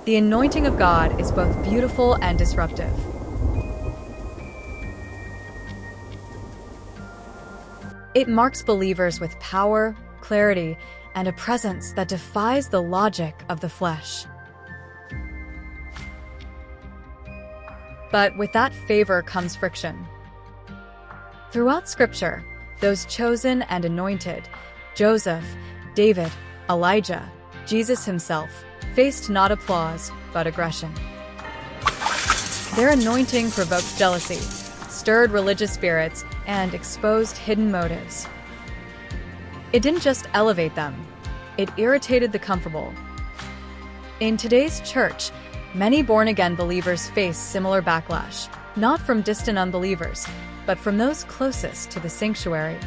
The anointing of God is both beautiful and disruptive. It marks believers with power, clarity, and a presence that defies the logic of the flesh. But with that favor comes friction. Throughout Scripture, those chosen and anointed, Joseph, David, Elijah, Jesus himself, faced not applause, but aggression. Their anointing provoked jealousy, stirred religious spirits, and exposed hidden motives. It didn't just elevate them, it irritated the comfortable. In today's church, many born-again believers face similar backlash, not from distant unbelievers, but from those closest to the sanctuary.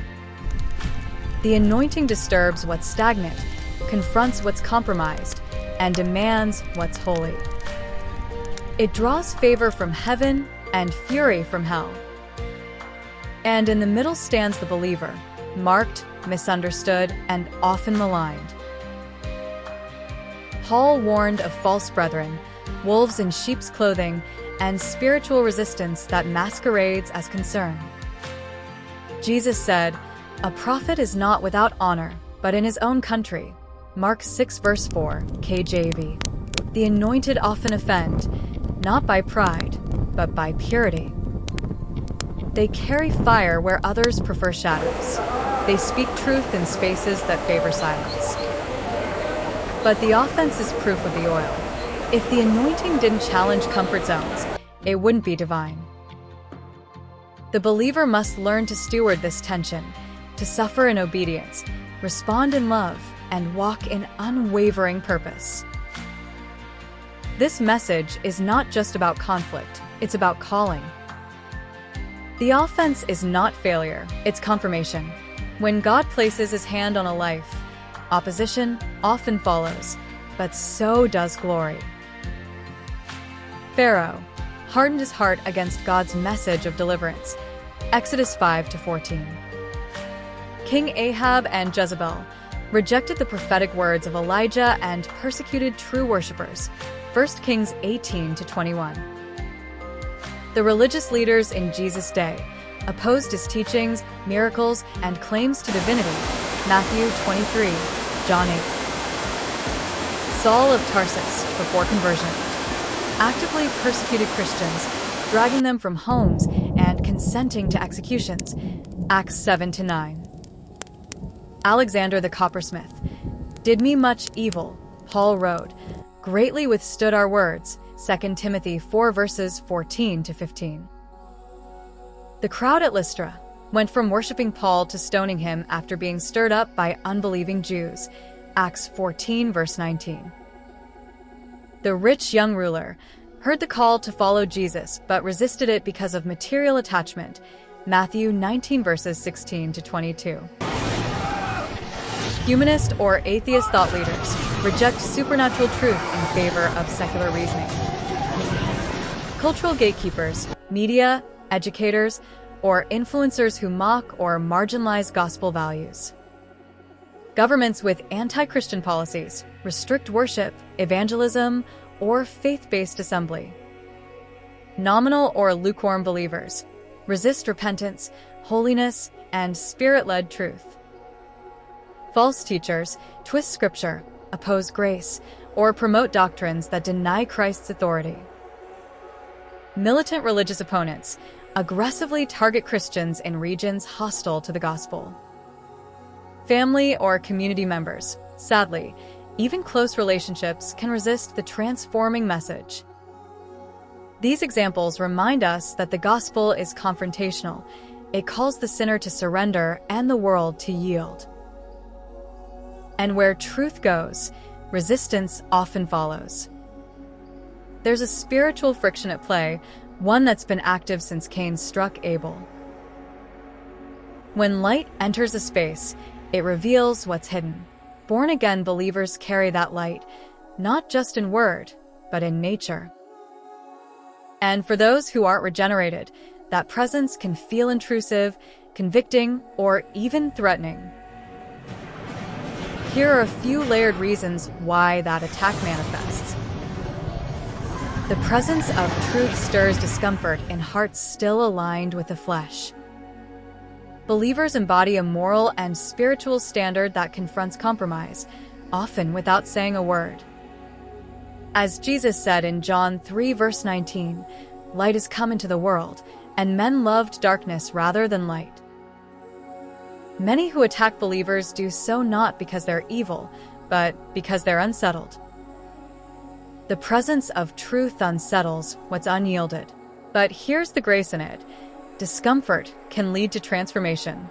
The anointing disturbs what's stagnant, confronts what's compromised, and demands what's holy. It draws favor from heaven and fury from hell. And in the middle stands the believer, marked, misunderstood, and often maligned. Paul warned of false brethren, wolves in sheep's clothing, and spiritual resistance that masquerades as concern. Jesus said, "A prophet is not without honor, but in his own country." Mark 6 verse 4, KJV. The anointed often offend, not by pride, but by purity. They carry fire where others prefer shadows. They speak truth in spaces that favor silence. But the offense is proof of the oil. If the anointing didn't challenge comfort zones, it wouldn't be divine. The believer must learn to steward this tension, to suffer in obedience, respond in love, and walk in unwavering purpose. This message is not just about conflict, it's about calling. The offense is not failure, it's confirmation. When God places his hand on a life, opposition often follows, but so does glory. Pharaoh hardened his heart against God's message of deliverance. Exodus 5-14. King Ahab and Jezebel rejected the prophetic words of Elijah and persecuted true worshippers. 1 Kings 18-21. The religious leaders in Jesus' day opposed his teachings, miracles, and claims to divinity. Matthew 23, John 8. Saul of Tarsus, before conversion, actively persecuted Christians, dragging them from homes and consenting to executions. Acts 7-9. Alexander the coppersmith did me much evil, Paul wrote, greatly withstood our words. 2 Timothy 4 verses 14-15. The crowd at Lystra went from worshiping Paul to stoning him after being stirred up by unbelieving Jews. Acts 14 verse 19. The rich young ruler heard the call to follow Jesus but resisted it because of material attachment. Matthew 19 verses 16-22. Humanist or atheist thought leaders reject supernatural truth in favor of secular reasoning. Cultural gatekeepers, media, educators, or influencers who mock or marginalize gospel values. Governments with anti-Christian policies restrict worship, evangelism, or faith-based assembly. Nominal or lukewarm believers resist repentance, holiness, and spirit-led truth. False teachers twist scripture, oppose grace, or promote doctrines that deny Christ's authority. Militant religious opponents aggressively target Christians in regions hostile to the gospel. Family or community members, sadly, even close relationships can resist the transforming message. These examples remind us that the gospel is confrontational. It calls the sinner to surrender and the world to yield. And where truth goes, resistance often follows. There's a spiritual friction at play, one that's been active since Cain struck Abel. When light enters a space, it reveals what's hidden. Born-again believers carry that light, not just in word, but in nature. And for those who aren't regenerated, that presence can feel intrusive, convicting, or even threatening. Here are a few layered reasons why that attack manifests. The presence of truth stirs discomfort in hearts still aligned with the flesh. Believers embody a moral and spiritual standard that confronts compromise, often without saying a word. As Jesus said in John 3 verse 19, "Light has come into the world, and men loved darkness rather than light." Many who attack believers do so not because they're evil, but because they're unsettled. The presence of truth unsettles what's unyielded. But here's the grace in it. Discomfort can lead to transformation.